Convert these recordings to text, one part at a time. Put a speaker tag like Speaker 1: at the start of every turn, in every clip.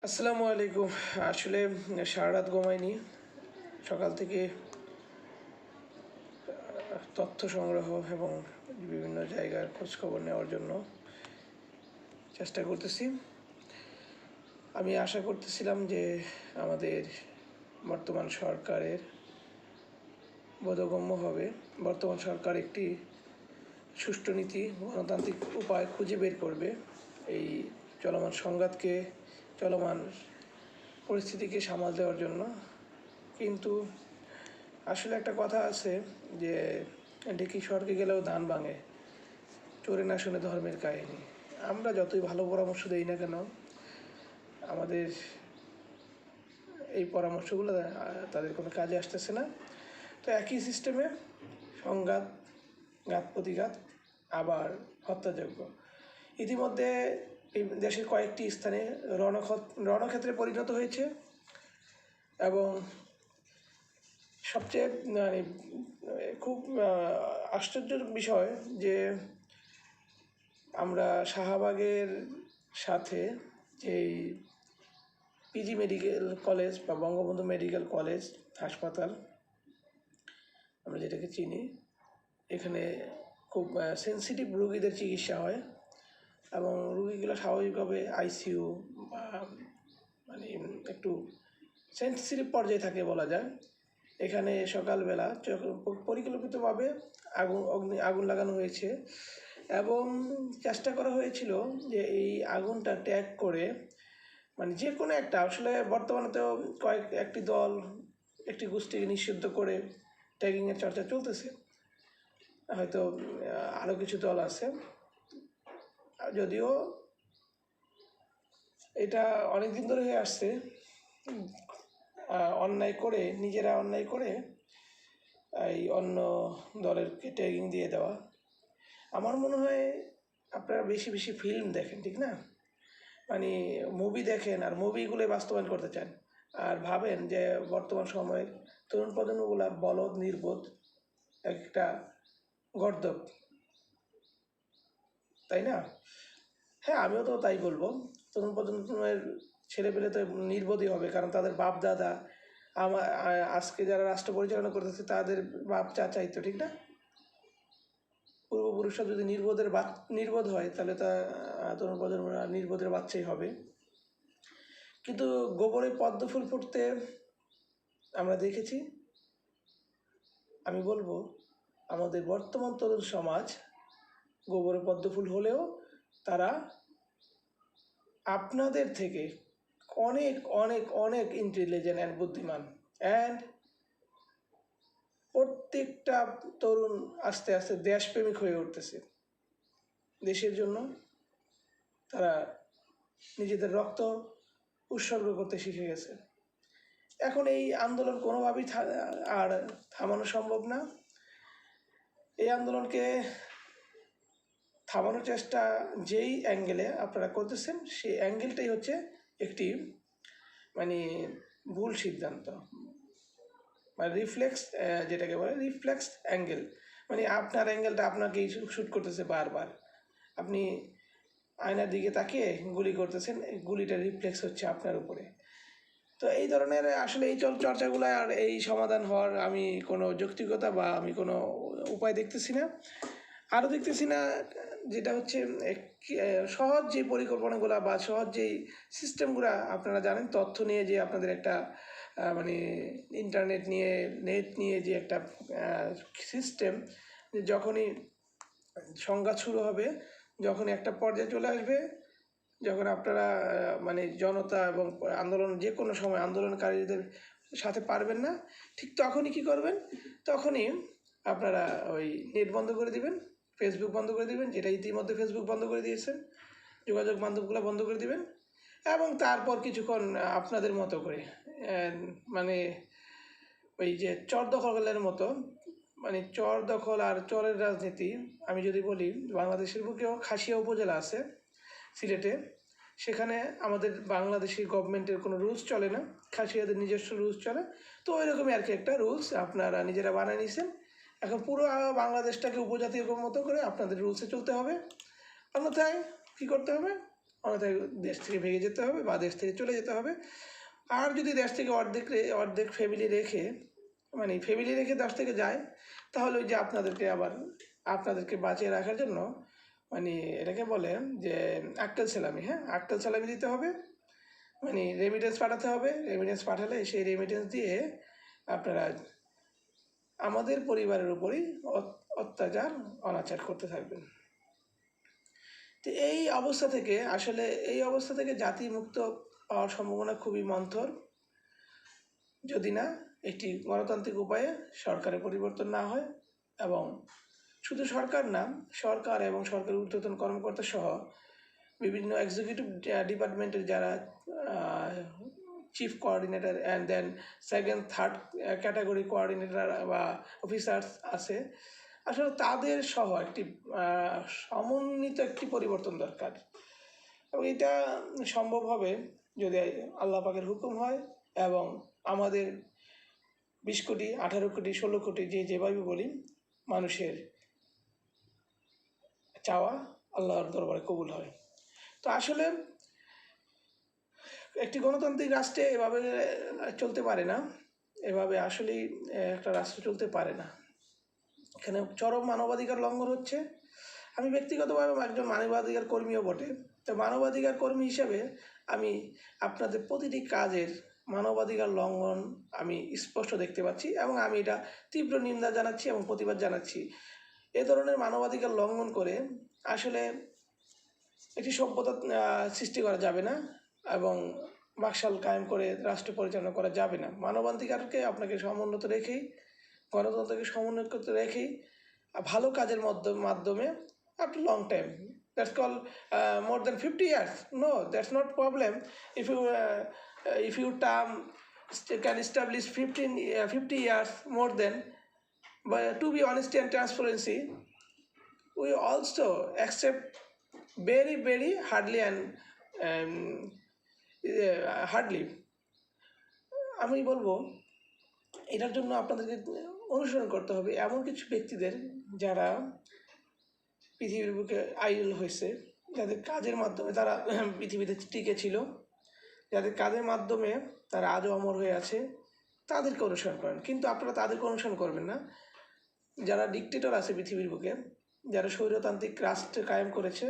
Speaker 1: আসসালামু আলাইকুম। আসলে সারা রাত ঘুমাইনি। সকাল থেকে তথ্য সংগ্রহ এবং বিভিন্ন জায়গার খোঁজখবর নেওয়ার জন্য চেষ্টা করতেছি। আমি আশা করতেছিলাম যে আমাদের বর্তমান সরকারের বোধগম্য হবে। বর্তমান সরকার একটি সুষ্ঠু নীতি, গণতান্ত্রিক উপায় খুঁজে বের করবে এই চলমান সংঘাতকে, চলমান পরিস্থিতিকে সামাল দেওয়ার জন্য। কিন্তু আসলে একটা কথা আছে যে ঢেকি স্বর্গে গেলেও ধান ভাঙে, চোরে না শুনে ধর্মের কাহিনী। আমরা যতই ভালো পরামর্শ দিই না কেন, আমাদের এই পরামর্শগুলো তাদের কোনো কাজে আসতেছে না। তো একই সিস্টেমে সংঘাত, ঘাত প্রতিঘাত, আবার হত্যাযজ্ঞ। ইতিমধ্যে এই দেশের কয়েকটি স্থানে রণক্ষেত্রে পরিণত হয়েছে এবং সবচেয়ে মানে খুব আশ্চর্যের বিষয় যে আমরা শাহবাগের সাথে যেই পিজি মেডিকেল কলেজ বা বঙ্গবন্ধু মেডিকেল কলেজ হাসপাতাল আমরা যেটাকে চিনি, এখানে খুব সেন্সিটিভ রোগীদের চিকিৎসা হয় এবং রোগীগুলো স্বাভাবিকভাবে আইসিইউ বা মানে একটু সেন্সিটিভ পর্যায়ে থাকে বলা যায়। এখানে সকালবেলা পরিকল্পিতভাবে আগুন লাগানো হয়েছে এবং চেষ্টা করা হয়েছিল যে এই আগুনটা ট্যাগ করে মানে যে কোনো একটা, আসলে বর্তমানে তো একটি দল একটি গোষ্ঠীকে নিষিদ্ধ করে ট্যাগিংয়ের চর্চা চলতেছে, হয়তো আরও কিছু দল আছে, যদিও এটা অনেক দিন ধরে হয়ে আসছে। নিজেরা অন্যায় করে এই অন্য দলেরকে ট্যাগিং দিয়ে দেওয়া। আমার মনে হয় আপনারা বেশি বেশি ফিল্ম দেখেন, ঠিক না? মানে মুভি দেখেন আর মুভিগুলো বাস্তবায়ন করতে চান, আর ভাবেন যে বর্তমান সময়ের তরুণ প্রজন্মগুলা বলদ, নির্বোধ, একটা গর্দভ, তাই না? হ্যাঁ, আমিও তো তাই বলবো। তরুণ প্রজন্মের ছেলেপেলে তো নির্বোধই হবে, কারণ তাদের বাপ দাদা আজকে যারা রাষ্ট্র পরিচালনা করতেছে তাদের বাপ চাচাই তো, ঠিক না? পূর্বপুরুষরা যদি নির্বোধ হয় তাহলে তা তরুণ প্রজন্মরা নির্বোধের বাচ্চাই হবে। কিন্তু গোবরে পদ্ম ফুল ফুটতে আমরা দেখেছি। আমি বলবো আমাদের বর্তমান তরুণ সমাজ গোবরে পদ্ম ফুল হলেও তারা আপনাদের থেকে অনেক অনেক অনেক ইন্টেলিজেন্ট অ্যান্ড বুদ্ধিমান। অ্যান্ড প্রত্যেকটা তরুণ আস্তে আস্তে দেশপ্রেমিক হয়ে উঠতেছে। দেশের জন্য তারা নিজেদের রক্ত উৎসর্গ করতে শিখে গেছে। এখন এই আন্দোলন কোনোভাবেই আর থামানো সম্ভব না। এই আন্দোলনকে থামানোর চেষ্টা যেই অ্যাঙ্গেলে আপনারা করতেছেন, সেই অ্যাঙ্গেলটাই হচ্ছে একটি মানে ভুল সিদ্ধান্ত, মানে রিফ্লেক্স, যেটাকে বলে রিফ্লেক্স অ্যাঙ্গেল। মানে আপনার অ্যাঙ্গেলটা আপনাকেই শ্যুট করতেছে বারবার। আপনি আয়নার দিকে তাকিয়ে গুলি করতেছেন, গুলিটা রিফ্লেক্স হচ্ছে আপনার উপরে। তো এই ধরনের আসলে এই চর্চাগুলো আর এই সমাধান হওয়ার আমি কোনো যৌক্তিকতা বা আমি কোনো উপায় দেখতেছি না। আরও দেখতেছি না যেটা হচ্ছে সহজ যে পরিকল্পনাগুলো বা সহজ যেই সিস্টেমগুলো আপনারা জানেন, তথ্য নিয়ে যে আপনাদের একটা মানে নেট নিয়ে যে একটা সিস্টেম, যখনই সংঘাত শুরু হবে, যখন একটা পর্যায়ে চলে আসবে, যখন আপনারা মানে জনতা এবং আন্দোলন যে কোনো সময় আন্দোলনকারীদের সাথে পারবেন না, ঠিক তখনই কী করবেন? তখনই আপনারা ওই নেট বন্ধ করে দিবেন, ফেসবুক বন্ধ করে দিবেন, যেটা ইতিমধ্যে ফেসবুক বন্ধ করে দিয়েছেন, যোগাযোগ মাধ্যমগুলো বন্ধ করে দিবেন এবং তারপর কিছুক্ষণ আপনাদের মতো করে মানে ওই যে চর দখলের মতো, মানে চর দখল আর চরের রাজনীতি। আমি যদি বলি, বাংলাদেশের বুকেও খাসিয়া উপজেলা আছে সিলেটে, সেখানে আমাদের বাংলাদেশি গভর্নমেন্টের কোনো রুলস চলে না, খাসিয়াদের নিজস্ব রুলস চলে। তো ওই রকমই আর কি একটা রুলস আপনারা নিজেরা বানিয়ে নিয়েছেন। এখন পুরো বাংলাদেশটাকে উপজাতির মতো করে আপনাদের রুলসে চলতে হবে, অন্যথায় কী করতে হবে? অন্যথায় দেশ থেকে ভেঙে যেতে হবে বা দেশ থেকে চলে যেতে হবে। আর যদি দেশ থেকে অর্ধেক ফ্যামিলি রেখে দেশ থেকে যায়, তাহলে ওই যে আপনাদেরকে বাঁচিয়ে রাখার জন্য এটাকে বলে যে আক্কেল সেলামি, আক্কেল সেলামি দিতে হবে, রেমিটেন্স পাঠাতে হবে। রেমিটেন্স পাঠালে সেই রেমিটেন্স দিয়ে আপনারা আমাদের পরিবারের উপরই অত্যাচার অনাচার করতে থাকবেন। তো এই অবস্থা থেকে জাতি মুক্ত হওয়ার সম্ভাবনা খুবই মন্থর, যদি না একটি গণতান্ত্রিক উপায়ে সরকারের পরিবর্তন না হয় এবং শুধু সরকার না, সরকার এবং সরকারের ঊর্ধ্বতন কর্মকর্তা সহ বিভিন্ন এক্সিকিউটিভ ডিপার্টমেন্টের যারা chief coordinator and then second third category coordinator বা অফিসার্স আছে, আসলে তাদের সহ একটি সমন্বিত একটি পরিবর্তন দরকার। এবং এটা সম্ভব হবে যদি আল্লাহ পাকের হুকুম হয় এবং আমাদের 20 কোটি 18 কোটি 16 কোটি যেভাবে বলি মানুষের চাওয়া আল্লাহর দরবারে কবুল হয়। তো আসলে একটি গণতান্ত্রিক রাষ্ট্রে এভাবে চলতে পারে না, এভাবে আসলেই একটা রাষ্ট্র চলতে পারে না। এখানে চরম মানবাধিকার লঙ্ঘন হচ্ছে। আমি ব্যক্তিগতভাবে একজন মানবাধিকার কর্মীও বটে। তো মানবাধিকার কর্মী হিসেবে আমি আপনাদের প্রতিটি কাজের মানবাধিকার লঙ্ঘন আমি স্পষ্ট দেখতে পাচ্ছি এবং আমি এটা তীব্র নিন্দা জানাচ্ছি এবং প্রতিবাদ জানাচ্ছি। এ ধরনের মানবাধিকার লঙ্ঘন করে আসলে একটি সভ্যতা সৃষ্টি করা যাবে না এবং বাকশাল কায়েম করে রাষ্ট্র পরিচালনা করা যাবে না। মানবাধিকারকে আপনাকে সমুন্নত রেখেই, গণতন্ত্রকে সমুন্নত রেখেই ভালো কাজের মাধ্যমে after long time, that's called more than 50 years. No, that's not problem. If you can establish 50 years more than, but to be honesty and transparency, we also accept very very hardly and hardly. আমি বলবো এটার জন্য আপনাদেরকে অনুসরণ করতে হবে এমন কিছু ব্যক্তিদের যারা পৃথিবীর বুকে আইডল হয়েছে, যাদের কাজের মাধ্যমে তারা পৃথিবীতে টিকে ছিল, যাদের কাজের মাধ্যমে তারা আজও অমর হয়ে আছে, তাদেরকে অনুসরণ করেন। কিন্তু আপনারা তাদেরকে অনুসরণ করবেন না। যারা ডিক্টেটর আছে পৃথিবীর বুকে, যারা স্বৈরতান্ত্রিক রাষ্ট্র কায়েম করেছে,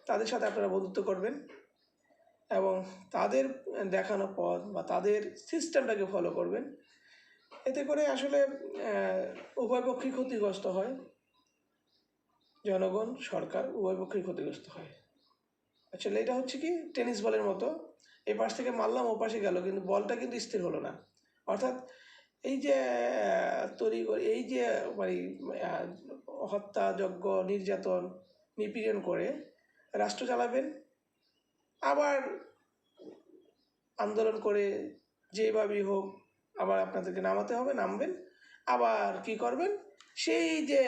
Speaker 1: তাদের সাথে আপনারা বন্ধুত্ব করবেন এবং তাদের দেখানো পথ বা তাদের সিস্টেমটাকে ফলো করবেন। এতে করে আসলে উভয় পক্ষই ক্ষতিগ্রস্ত হয়, জনগণ সরকার উভয় পক্ষই ক্ষতিগ্রস্ত হয়। আসলে এটা হচ্ছে কি টেনিস বলের মতো, এই পাশ থেকে মারলাম ও পাশে গেল, কিন্তু বলটা কিন্তু স্থির হলো না। অর্থাৎ এই যে এই যে হত্যাযজ্ঞ, নির্যাতন, নিপীড়ন করে রাষ্ট্র চালাবেন, আবার আন্দোলন করে যেভাবেই হোক আবার আপনাদেরকে নামাতে হবে, নামবেন, আবার কি করবেন, সেই যে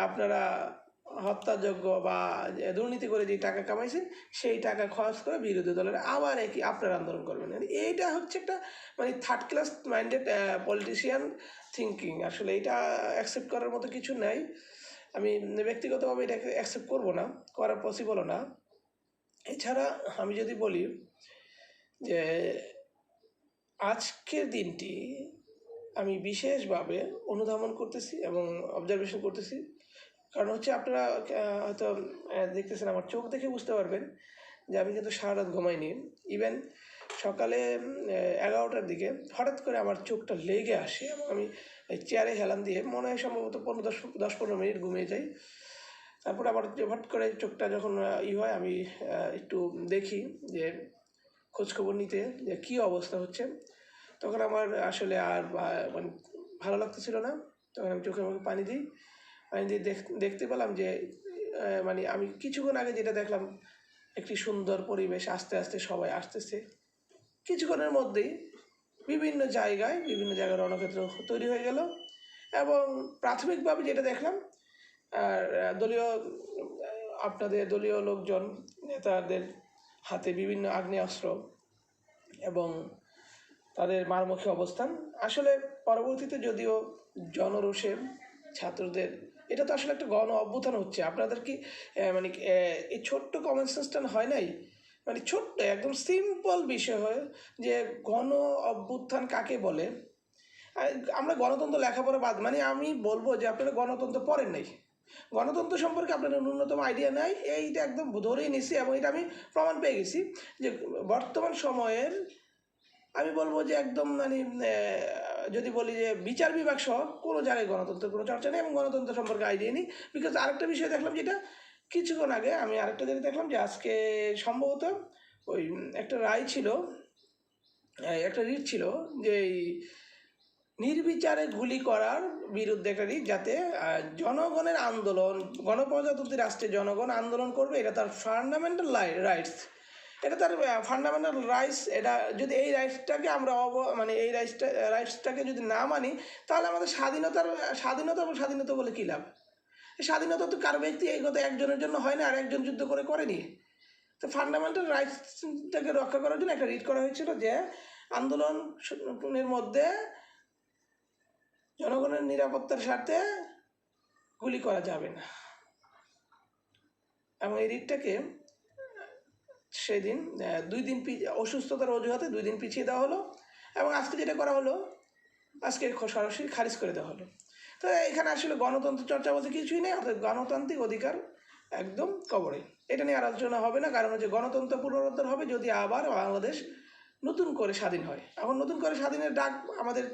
Speaker 1: আপনারা হত্যাযজ্ঞ বা দুর্নীতি করে যে টাকা কামাইছেন সেই টাকা খরচ করে বিরোধী দলের আবার আপনারা আন্দোলন করবেন। এইটা হচ্ছে একটা third class minded politician thinking. আসলে এটা অ্যাকসেপ্ট করার মতো কিছু নাই। আমি ব্যক্তিগতভাবে এটাকে অ্যাকসেপ্ট করবো না, করা পসিবলও না। এছাড়া আমি যদি বলি যে আজকের দিনটি আমি বিশেষভাবে অনুধাবন করতেছি এবং অবজারভেশন করতেছি, কারণ হচ্ছে আপনারা হয়তো দেখতেছেন, আমার চোখ দেখে বুঝতে পারবেন যে আমি কিন্তু সারা রাত ঘুমাইনি। ইভেন সকালে 11টার দিকে হঠাৎ করে আমার চোখটা লেগে আসে এবং আমি চেয়ারে হেলান দিয়ে মনে হয় সম্ভবত 10-15 মিনিট ঘুমিয়ে যাই। তারপর আবার হঠাৎ করে চোখটা যখন হয় আমি একটু দেখি যে খোঁজখবর নিতে যে কী অবস্থা হচ্ছে, তখন আমার আসলে আর ভালো লাগতেছিল না। তখন আমি চোখে মুখে পানি দিয়ে দেখতে পেলাম যে আমি কিছুক্ষণ আগে যেটা দেখলাম একটি সুন্দর পরিবেশ, আস্তে আস্তে সবাই আসতেছে, কিছুক্ষণের মধ্যেই বিভিন্ন জায়গায় রণক্ষেত্র তৈরি হয়ে গেল। এবং প্রাথমিকভাবে যেটা দেখলাম আপনাদের দলীয় লোকজন, নেতাদের হাতে বিভিন্ন আগ্নেয়াস্ত্র এবং তাদের মারমুখী অবস্থান। আসলে পরবর্তীতে যদিও জনরোষে ছাত্রদের, এটা তো আসলে একটা গণ অভ্যুত্থান হচ্ছে। আপনাদের কি এই ছোট্ট কমন সেন্সটা হয় নাই মানে ছোট্ট একদম সিম্পল বিষয় হয় যে গণ অভ্যুত্থান কাকে বলে। আমরা গণতন্ত্র লেখাপড়া বাদ, মানে আমি বলবো যে আপনারা গণতন্ত্র পড়েন নাই, গণতন্ত্র সম্পর্কে আপনার ন্যূনতম আইডিয়া নাই, এইটা একদম ধরেই নিছি এবং এটা আমি প্রমাণ পেয়ে গেছি যে বর্তমান সময়ের আমি বলবো যে একদম মানে যদি বলি যে বিচার বিভাগ সহ কোনো জায়গায় গণতন্ত্রের কোনো চর্চা নেই এবং গণতন্ত্র সম্পর্কে আইডিয়া নেই। বিকজ আরেকটা বিষয় দেখলাম যেটা কিছুক্ষণ আগে আমি আরেকটা জায়গায় দেখলাম যে আজকে সম্ভবত ওই একটা রায় ছিল, একটা রিট ছিল যে নির্বিচারে গুলি করার বিরুদ্ধে একটা রিট, যাতে জনগণের আন্দোলন, গণপ্রজাতন্ত্রী রাষ্ট্রে জনগণ আন্দোলন করবে, এটা তার ফান্ডামেন্টাল রাইটস, এটা তার ফান্ডামেন্টাল রাইটস। এটা যদি এই রাইটসটাকে আমরা মানে এই রাইটসটাকে যদি না মানি, তাহলে আমাদের স্বাধীনতা এবং স্বাধীনতা বলে কী লাভ? স্বাধীনতা তো কারো ব্যক্তিগত একজনের জন্য হয় না, আর একজন যুদ্ধ করেনি। তো ফান্ডামেন্টাল রাইটসটাকে রক্ষা করার জন্য একটা রিট করা হয়েছিল যে আন্দোলনের মধ্যে জনগণের নিরাপত্তার স্বার্থে গুলি করা যাবে না, এবং এই রিটটাকে সেদিন 2 দিন অসুস্থতার অজুহাতে 2 দিন পিছিয়ে দেওয়া হলো, এবং আজকে যেটা করা হলো আজকে সরাসরি খারিজ করে দেওয়া হলো। তো এখানে আসলে গণতন্ত্র চর্চা বলতে কিছুই নেই, অর্থাৎ গণতান্ত্রিক অধিকার একদম কবরে। এটা নিয়ে আলোচনা হবে না, কারণ হচ্ছে গণতন্ত্র পুনরুদ্ধার হবে যদি আবার বাংলাদেশ নতুন করে স্বাধীন হয়। এখন নতুন করে স্বাধীনের ডাক আমাদের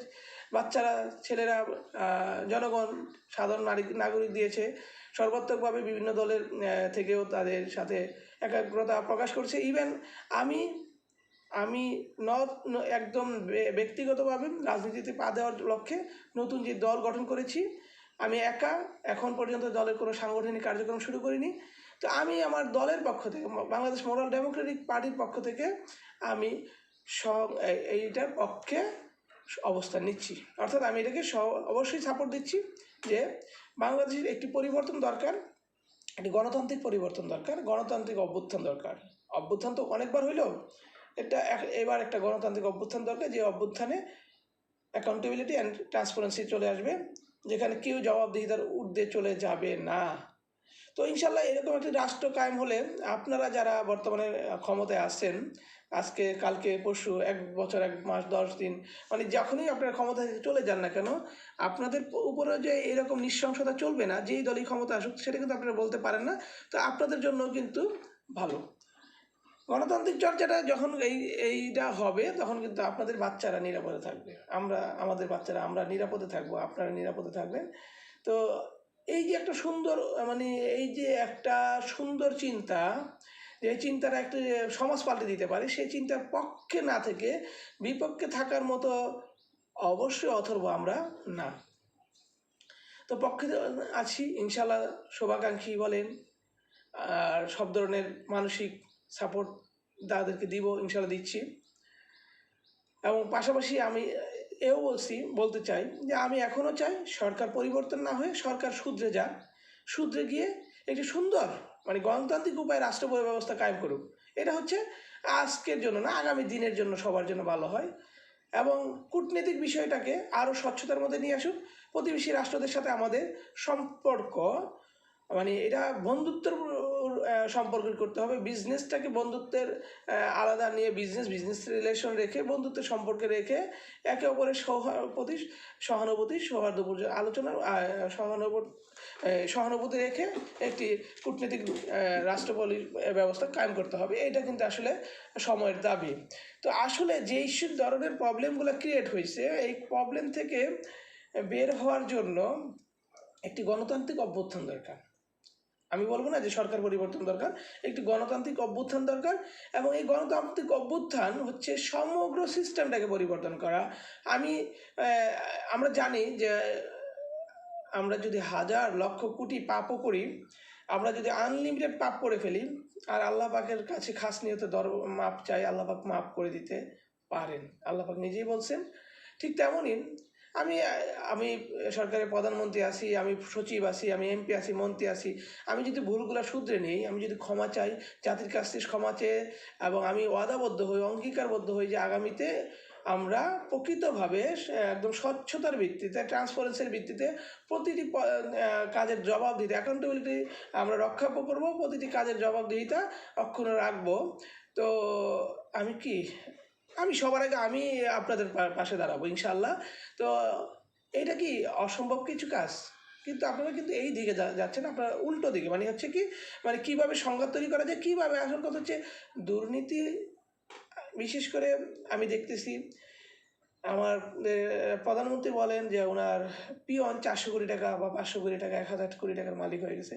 Speaker 1: বাচ্চারা, ছেলেরা, জনগণ, সাধারণ নাগরিক দিয়েছে। সর্বাত্মকভাবে বিভিন্ন দলের থেকেও তাদের সাথে একাগ্রতা প্রকাশ করছে। ইভেন আমি একদম ব্যক্তিগতভাবে রাজনীতিতে পা দেওয়ার লক্ষ্যে নতুন যে দল গঠন করেছি, আমি একা এখন পর্যন্ত দলের কোনো সাংগঠনিক কার্যক্রম শুরু করিনি। তো আমি আমার দলের পক্ষ থেকে, বাংলাদেশ মোরাল ডেমোক্রেটিক পার্টির পক্ষ থেকে আমি এইটার পক্ষে অবস্থান নিচ্ছি, অর্থাৎ আমি এটাকে অবশ্যই সাপোর্ট দিচ্ছি যে বাংলাদেশের একটি পরিবর্তন দরকার, একটি গণতান্ত্রিক পরিবর্তন দরকার, গণতান্ত্রিক অভ্যুত্থান দরকার। অভ্যুত্থান তো অনেকবার হইলেও এটা এবার একটা গণতান্ত্রিক অভ্যুত্থান দরকার, যে অভ্যুত্থানে অ্যাকাউন্টেবিলিটি অ্যান্ড ট্রান্সপারেন্সি চলে আসবে, যেখানে কেউ জবাবদিহিতার ঊর্ধ্বে চলে যাবে না। তো ইনশাল্লাহ এরকম একটি রাষ্ট্র কায়েম হলে আপনারা যারা বর্তমানে ক্ষমতায় আসছেন, আজকে কালকে পরশু 1 বছর 1 মাস 10 দিন, মানে যখনই আপনারা ক্ষমতা থেকে চলে যান না কেন, আপনাদের উপরে যে এরকম নৃশংসতা চলবে না, যেই দলই ক্ষমতা আসুক, সেটা কিন্তু আপনারা বলতে পারেন না। তো আপনাদের জন্য কিন্তু ভালো গণতান্ত্রিক চর্চাটা যখন এইটা হবে, তখন কিন্তু আপনাদের বাচ্চারা নিরাপদে থাকবে, আমাদের বাচ্চারা আমরা নিরাপদে থাকবো, আপনারা নিরাপদে থাকবেন। তো এই যে একটা সুন্দর, মানে এই যে একটা সুন্দর চিন্তা, যে চিন্তাটা একটা সমাজ পাল্টে দিতে পারে, সেই চিন্তার পক্ষে না থেকে বিপক্ষে থাকার মতো অবশ্যই অথর্ব আমরা না। তো পক্ষে আছি ইনশাল্লাহ, শুভাকাঙ্ক্ষী বলেন আর সব ধরনের মানসিক সাপোর্ট তাদেরকে দিব, ইনশাল্লাহ দিচ্ছি। এবং পাশাপাশি আমি বলতে চাই যে আমি এখনও চাই সরকার পরিবর্তন না হয়ে সরকার শুধরে গিয়ে একটি সুন্দর, মানে গণতান্ত্রিক উপায়ে রাষ্ট্র ব্যবস্থা কায়েম করুক। এটা হচ্ছে আজকের জন্য না, আগামী দিনের জন্য সবার জন্য ভালো হয়। এবং কূটনৈতিক বিষয়টাকে আরও স্বচ্ছতার মধ্যে নিয়ে আসুক। প্রতিবেশী রাষ্ট্রদের সাথে আমাদের সম্পর্ক, মানে এটা বন্ধুত্বের সম্পর্ক করতে হবে। বিজনেসটাকে বন্ধুত্বের আলাদা নিয়ে বিজনেস রিলেশন রেখে, বন্ধুত্বের সম্পর্কে রেখে, একে অপরের প্রতি সহানুভূতি, সৌহার্দ্যপূর্ণ আলোচনা, সহানুভূতি রেখে একটি কূটনৈতিক রাষ্ট্রপতি ব্যবস্থা কায়েম করতে হবে। এটা কিন্তু আসলে সময়ের দাবি। তো আসলে যেই ধরনের প্রবলেমগুলো ক্রিয়েট হয়েছে, এই প্রবলেম থেকে বের হওয়ার জন্য একটি গণতান্ত্রিক অভ্যুত্থান দরকার। আমি বলবো না যে সরকার পরিবর্তন দরকার, একটি গণতান্ত্রিক অভ্যুত্থান দরকার। এবং এই গণতান্ত্রিক অভ্যুত্থান হচ্ছে সমগ্র সিস্টেমটাকে পরিবর্তন করা। আমরা জানি যে আমরা যদি হাজার লক্ষ কোটি পাপও করি, আমরা যদি আনলিমিটেড পাপ করে ফেলি আর আল্লাহ পাকের কাছে খাস নিয়তে মাপ চাই, আল্লাহ পাক মাফ করে দিতে পারেন, আল্লাহ পাক নিজেই বলছেন। ঠিক তেমনই আমি সরকারের প্রধানমন্ত্রী আছি, আমি সচিব আছি, আমি এমপি আছি, মন্ত্রী আছি, আমি যদি ভুলগুলো শুধরে নিই, আমি যদি ক্ষমা চাই, জাতির কাছ থেকে ক্ষমা চেয়ে, এবং আমি ওয়াদাবদ্ধ হই, অঙ্গীকারবদ্ধ হই যে আগামীতে আমরা প্রকৃতভাবে একদম স্বচ্ছতার ভিত্তিতে, ট্রান্সপারেন্সির ভিত্তিতে প্রতিটি কাজের জবাবদিহিতা, অ্যাকাউন্টেবিলিটি আমরা রক্ষা করবো, প্রতিটি কাজের জবাবদিহিতা অক্ষুণ্ণ রাখবো, তো আমি সবার আগে আমি আপনাদের পাশে দাঁড়াবো ইনশাল্লাহ। তো এটা কি অসম্ভব কিছু কাজ? কিন্তু আপনারা কিন্তু এই দিকে যাচ্ছেন, আপনারা উল্টো দিকে, মানে হচ্ছে কি, মানে কীভাবে সংঘাত তৈরি করা যায়, কীভাবে, আসল কথা হচ্ছে দুর্নীতি। বিশেষ করে আমি দেখতেছি আমার প্রধানমন্ত্রী বলেন যে ওনার পিয়ন 400 কোটি টাকা বা 500 কোটি টাকা, 1000 কোটি টাকার মালিক হয়ে গেছে।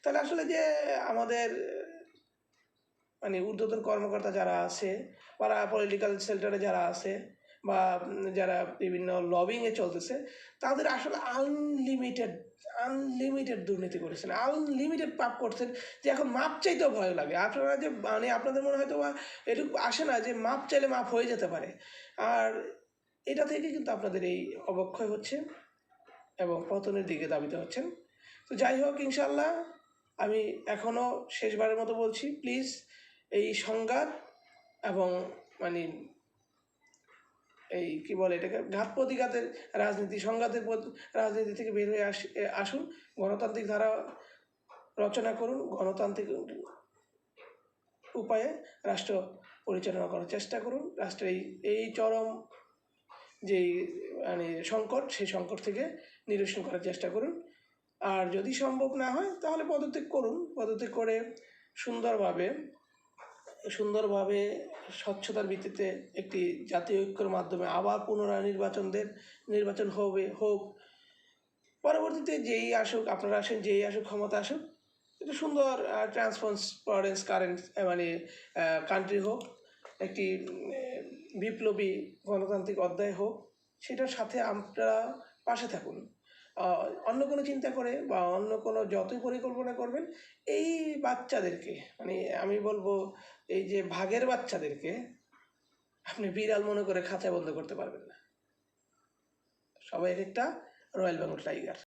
Speaker 1: তাহলে আসলে যে আমাদের মানে ঊর্ধ্বতন কর্মকর্তা যারা আছে, বা পলিটিক্যাল সেক্টরে যারা আছে, বা যারা বিভিন্ন লবিংয়ে চলতেছে, তাদের আসলে আনলিমিটেড দুর্নীতি করেছেন, আনলিমিটেড পাপ করছেন, যে এখন মাপ চাইতেও ভয় লাগে। আপনারা যে মানে আপনাদের মনে হয়তো বা এটুকু আসে না যে মাপ চাইলে মাপ হয়ে যেতে পারে। আর এটা থেকে কিন্তু আপনাদের এই অবক্ষয় হচ্ছে এবং পতনের দিকে ধাবিত হচ্ছেন। তো যাই হোক, ইনশাল্লাহ আমি এখনও শেষবারের মতো বলছি, প্লিজ এই সংঘাত এবং মানে এই কি বলে এটাকে, ঘাত প্রতিঘাতের রাজনীতি, সংঘাতের রাজনীতি থেকে বের হয়ে আসুন, গণতান্ত্রিক ধারা রচনা করুন, গণতান্ত্রিক উপায়ে রাষ্ট্র পরিচালনা করার চেষ্টা করুন। রাষ্ট্রের এই চরম যেই মানে সংকট, সেই সংকট থেকে নিরসন করার চেষ্টা করুন। আর যদি সম্ভব না হয় তাহলে পদত্যাগ করুন, পদত্যাগ করে সুন্দরভাবে স্বচ্ছতার ভিত্তিতে একটি জাতীয় ঐক্যের মাধ্যমে আবার পুনরায় নির্বাচন হোক। পরবর্তীতে যেই আসুক, আপনারা আসেন, যেই আসুক, ক্ষমতা আসুক, একটা সুন্দর ট্রান্সপারেন্স মানে কান্ট্রি হোক, একটি বিপ্লবী গণতান্ত্রিক অধ্যায় হোক, সেটার সাথে আপনারা পাশে থাকুন। অন্য কোনো চিন্তা করে বা অন্য কোনো যতই পরিকল্পনা করবেন, এই বাচ্চাদেরকে, মানে আমি বলবো এই যে ভাগের বাচ্চাদেরকে আপনি বিড়াল মনে করে খাঁচায় বন্ধ করতে পারবেন না। সবাই একটা রয়্যাল বেঙ্গল টাইগার।